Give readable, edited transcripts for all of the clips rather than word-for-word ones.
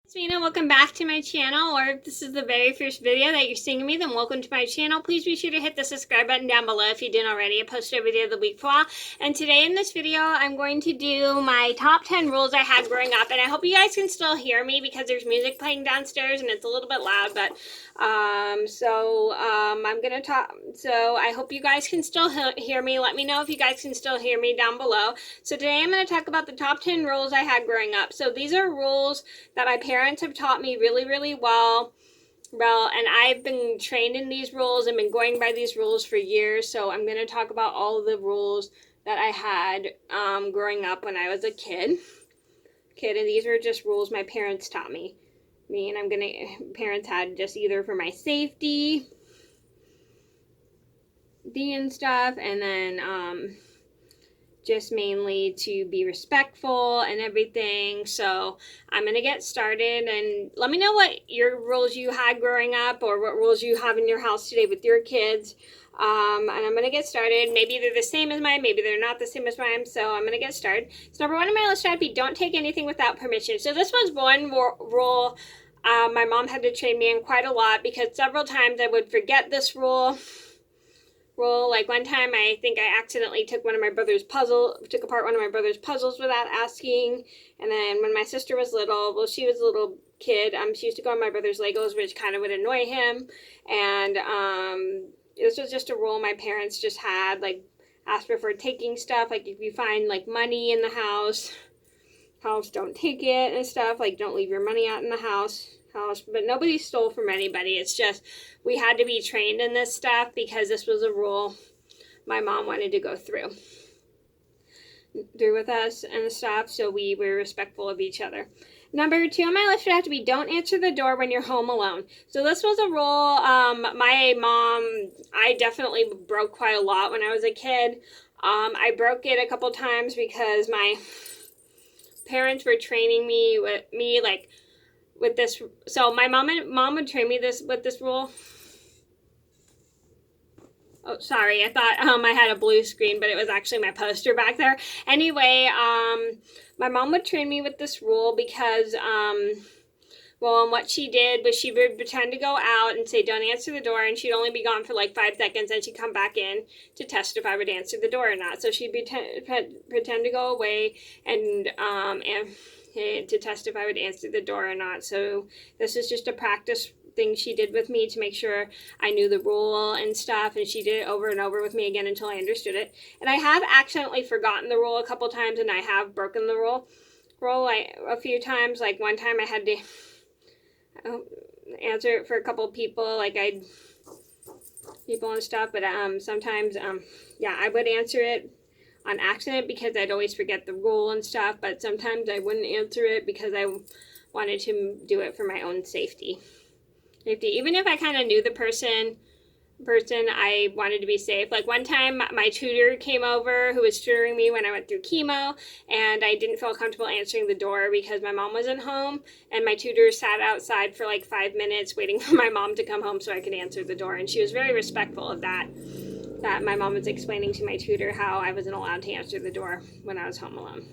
It's Mena, welcome back to my channel, or if this is the very first video that you're seeing me, then welcome to my channel. Please be sure to hit the subscribe button down below if you didn't already. I post a video of the week for all. And today in this video, I'm going to do my top 10 rules I had growing up. And I hope you guys can still hear me because there's music playing downstairs and it's a little bit loud, but I'm gonna talk. So I hope you guys can still hear me. Let me know if you guys can still hear me down below. So today I'm going to talk about the top 10 rules I had growing up. So these are rules that my parents have taught me really well, and I've been trained in these rules and been going by these rules for years. So I'm going to talk about all of the rules that I had growing up when I was a kid. And these were just rules my parents taught me. Parents had just either for my safety and stuff, and then just mainly to be respectful and everything. So I'm gonna get started, and let me know what your rules you had growing up or what rules you have in your house today with your kids. And I'm gonna get started. Maybe they're the same as mine, maybe they're not the same as mine, so I'm gonna get started. So number one on my list should be don't take anything without permission. So this was one rule my mom had to train me in quite a lot, because several times I would forget this rule. Like one time I think I accidentally took apart one of my brother's puzzles without asking. And then when my sister was little, well, she was a little kid, she used to go on my brother's Legos, which kind of would annoy him. And this was just a rule my parents just had, like ask before taking stuff. Like if you find like money in the house, don't take it and stuff. Like don't leave your money out in the house. But nobody stole from anybody. It's just we had to be trained in this stuff because this was a rule my mom wanted to go through with us and stuff, so we were respectful of each other. Number two on my list would have to be don't answer the door when you're home alone. So this was a rule my mom, I definitely broke quite a lot when I was a kid. I broke it a couple times because my parents were training me with this. So my mom would train me with this rule. Oh, sorry, I thought I had a blue screen, but it was actually my poster back there. Anyway, my mom would train me with this rule because, and what she did was she would pretend to go out and say, don't answer the door, and she'd only be gone for like 5 seconds, and she'd come back in to test if I would answer the door or not. So she'd pretend to go away and to test if I would answer the door or not. So this is just a practice thing she did with me to make sure I knew the rule and stuff, and she did it over and over with me again until I understood it. And I have accidentally forgotten the rule a couple times, and I have broken the rule a few times. Like one time I had to answer it for a couple people, people and stuff, but sometimes I would answer it on accident because I'd always forget the rule and stuff, but sometimes I wouldn't answer it because I wanted to do it for my own safety. Even if I kind of knew the person, I wanted to be safe. Like one time my tutor came over who was tutoring me when I went through chemo, and I didn't feel comfortable answering the door because my mom wasn't home, and my tutor sat outside for like 5 minutes waiting for my mom to come home so I could answer the door, and she was very respectful of that my mom was explaining to my tutor how I wasn't allowed to answer the door when I was home alone.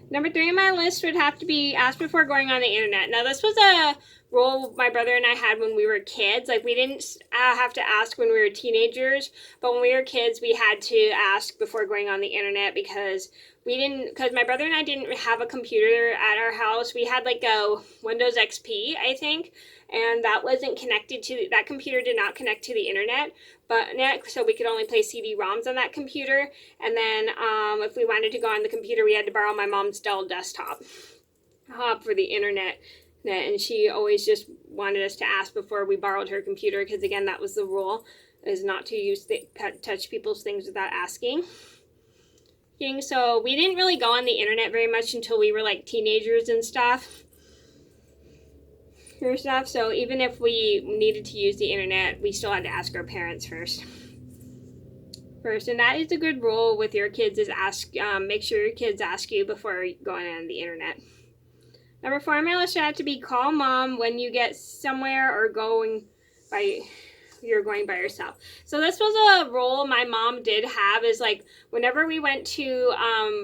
Number 3 on my list would have to be ask before going on the internet. Now this was a rule my brother and I had when we were kids. Like we didn't have to ask when we were teenagers, but when we were kids we had to ask before going on the internet because my brother and I didn't have a computer at our house. We had like a Windows XP, I think, and that computer did not connect to the internet, so we could only play CD-ROMs on that computer. And then if we wanted to go on the computer, we had to borrow my mom's Dell desktop for the internet. And she always just wanted us to ask before we borrowed her computer, because again, that was the rule, is not to touch people's things without asking. So we didn't really go on the internet very much until we were like teenagers and stuff. So even if we needed to use the internet, we still had to ask our parents first. And that is a good rule with your kids, is make sure your kids ask you before going on the internet. Number 4 on my list should have to be call mom when you get somewhere or going by you're going by yourself. So this was a rule my mom did have, is like whenever we went to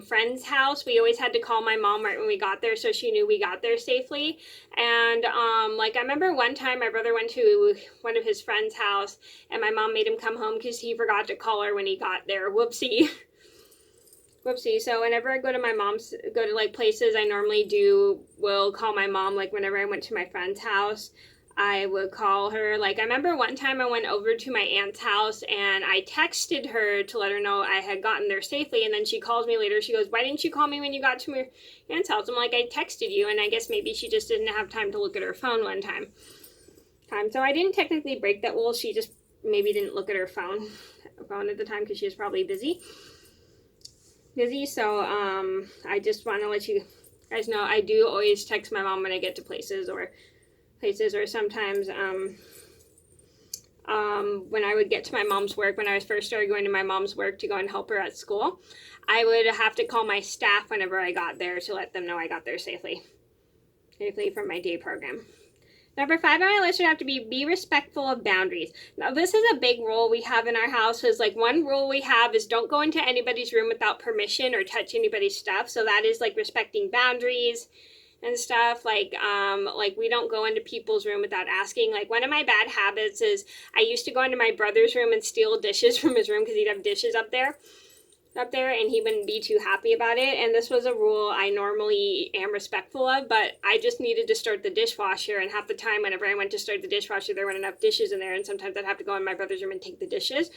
friend's house, we always had to call my mom right when we got there so she knew we got there safely. And like I remember one time my brother went to one of his friend's house and my mom made him come home because he forgot to call her when he got there. Whoopsie. Whoopsie. So whenever I go to like places, I normally will call my mom. Like whenever I went to my friend's house, I would call her. Like I remember one time I went over to my aunt's house and I texted her to let her know I had gotten there safely, and then she calls me later. She goes, "Why didn't you call me when you got to my aunt's house?" I'm like, "I texted you," and I guess maybe she just didn't have time to look at her phone one time. So I didn't technically break that rule. She just maybe didn't look at her phone at the time because she was probably busy. So I just want to let you guys know I do always text my mom when I get to places, or sometimes when I would get to my mom's work, when I first started going to my mom's work to go and help her at school, I would have to call my staff whenever I got there to let them know I got there safely from my day program. Number 5 on my list would have to be respectful of boundaries. Now, this is a big rule we have in our house. Is like one rule we have is don't go into anybody's room without permission or touch anybody's stuff. So that is like respecting boundaries and stuff. Like we don't go into people's room without asking. Like one of my bad habits is I used to go into my brother's room and steal dishes from his room because he'd have dishes up there and he wouldn't be too happy about it. And this was a rule I normally am respectful of, but I just needed to start the dishwasher, and half the time whenever I went to start the dishwasher there weren't enough dishes in there, and sometimes I'd have to go in my brother's room and take the dishes.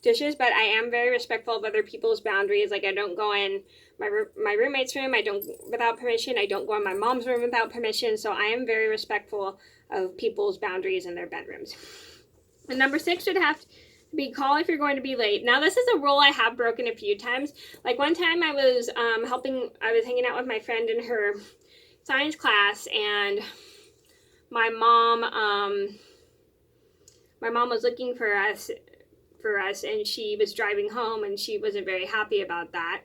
But I am very respectful of other people's boundaries. Like I don't go in my roommate's room without permission. I don't go in my mom's room without permission. So I am very respectful of people's boundaries in their bedrooms. And number 6 would have to be call if you're going to be late. Now this is a rule I have broken a few times. Like one time I was hanging out with my friend in her science class, and my mom was looking for us, and she was driving home and she wasn't very happy about that.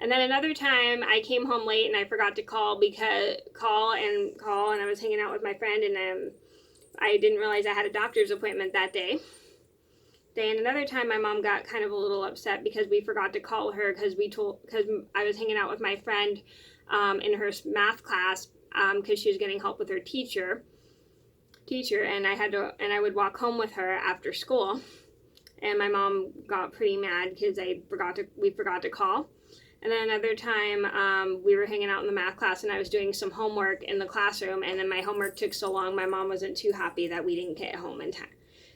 And then another time I came home late and I forgot to call and I was hanging out with my friend, and I didn't realize I had a doctor's appointment that day. And another time my mom got kind of a little upset because we forgot to call her because I was hanging out with my friend in her math class because she was getting help with her teacher, and I would walk home with her after school, and my mom got pretty mad because we forgot to call. And then another time we were hanging out in the math class and I was doing some homework in the classroom, and then my homework took so long my mom wasn't too happy that we didn't get home in time,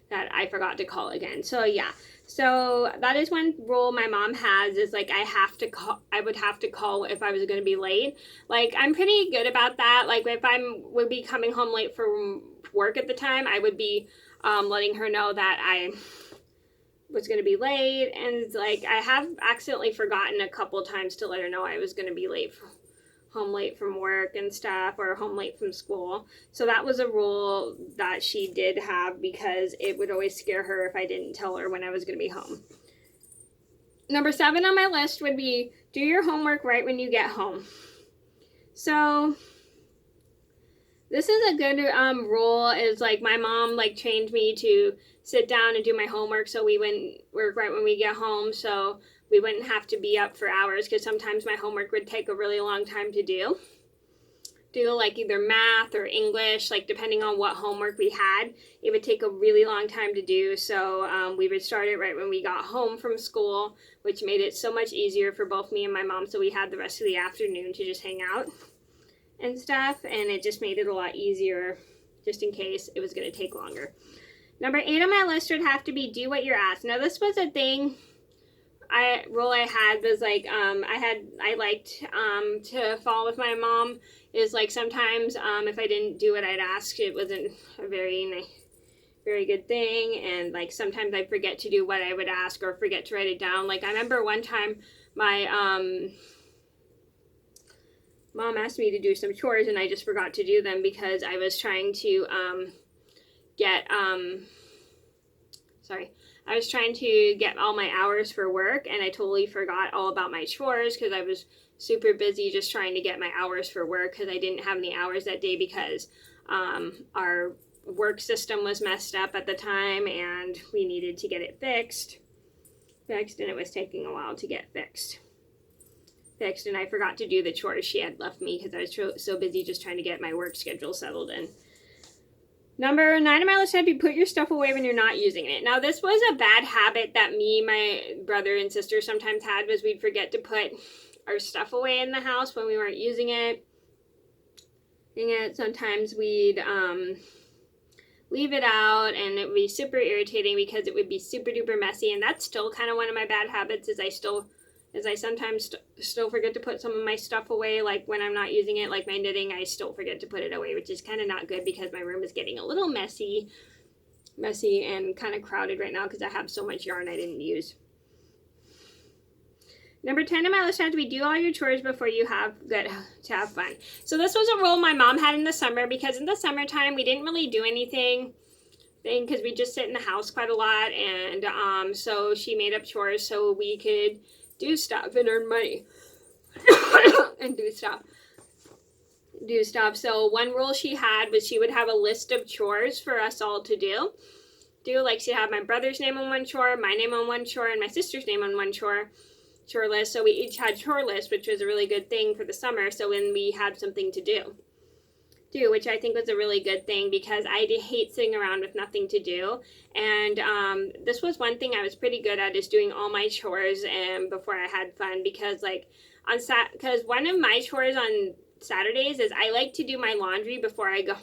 that I forgot to call again. So yeah, so that is one rule my mom has, is like I would have to call if I was going to be late. Like I'm pretty good about that. Like if would be coming home late from work at the time, I would be letting her know that I was going to be late. And like I have accidentally forgotten a couple times to let her know I was going to be home late from work and stuff, or home late from school. So that was a rule that she did have because it would always scare her if I didn't tell her when I was going to be home. Number 7 on my list would be do your homework right when you get home. So this is a good rule. Is like my mom trained me to sit down and do my homework so we wouldn't work right when we get home, so we wouldn't have to be up for hours, because sometimes my homework would take a really long time to do like either math or English, like depending on what homework we had, it would take a really long time to do. So we would start it right when we got home from school, which made it so much easier for both me and my mom, so we had the rest of the afternoon to just hang out and stuff, and it just made it a lot easier just in case it was going to take longer. Number 8 on my list would have to be do what you're asked. Now this was a thing rule I had, was like I liked to follow with my mom, is like sometimes if I didn't do what I'd asked, it wasn't a very good thing, and like sometimes I'd forget to do what I would ask or forget to write it down. Like I remember one time my mom asked me to do some chores and I just forgot to do them because I was trying to I was trying to get all my hours for work, and I totally forgot all about my chores because I was super busy just trying to get my hours for work, because I didn't have any hours that day because our work system was messed up at the time, and we needed to get it fixed, and it was taking a while to get fixed, and I forgot to do the chores she had left me because I was so busy just trying to get my work schedule settled in. Number 9 on my list had to be put your stuff away when you're not using it. Now, this was a bad habit that me, my brother, and sister sometimes had, was we'd forget to put our stuff away in the house when we weren't using it. Sometimes we'd leave it out, and it would be super irritating because it would be super duper messy, and that's still kind of one of my bad habits, is I sometimes still forget to put some of my stuff away, like when I'm not using it, like my knitting, I still forget to put it away, which is kind of not good because my room is getting a little messy and kind of crowded right now because I have so much yarn I didn't use. Number 10 on my list had to be do all your chores before you have fun. So this was a rule my mom had in the summer, because in the summertime we didn't really do anything because we just sit in the house quite a lot, and so she made up chores so we could do stuff and earn money and do stuff. So one rule she had was she would have a list of chores for us all to do. Like she'd have my brother's name on one chore, my name on one chore, and my sister's name on one chore list. So we each had chore lists, which was a really good thing for the summer. So when we had something to do, which I think was a really good thing because I hate sitting around with nothing to do. And this was one thing I was pretty good at, is doing all my chores before I had fun, because because one of my chores on Saturdays is I like to do my laundry before I go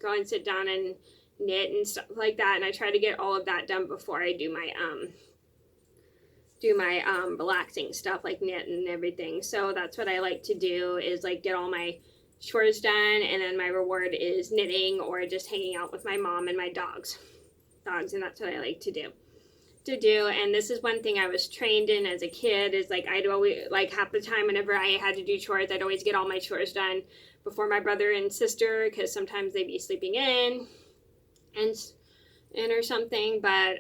and sit down and knit and stuff like that, and I try to get all of that done before I do my relaxing stuff like knit and everything. So that's what I like to do, is like get all my chores done, and then my reward is knitting or just hanging out with my mom and my dogs, and that's what I like to do. And this is one thing I was trained in as a kid, is like I'd always, like half the time whenever I had to do chores, I'd always get all my chores done before my brother and sister, because sometimes they'd be sleeping in or something, but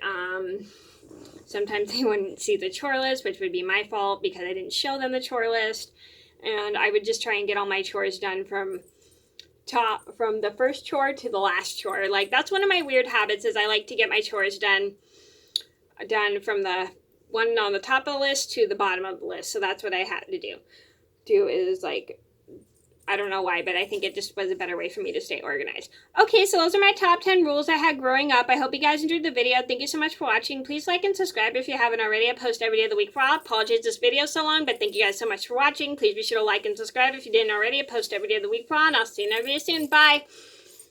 sometimes they wouldn't see the chore list, which would be my fault because I didn't show them the chore list. And I would just try and get all my chores done from the first chore to the last chore. Like, that's one of my weird habits, is I like to get my chores done from the one on the top of the list to the bottom of the list. So that's what I had to do is like, I don't know why, but I think it just was a better way for me to stay organized. Okay, so those are my top 10 rules I had growing up. I hope you guys enjoyed the video. Thank you so much for watching. Please like and subscribe if you haven't already. I post every day of the week. I apologize this video is so long, but thank you guys so much for watching. Please be sure to like and subscribe if you didn't already. I post every day of the week, and I'll see you in another video soon. Bye!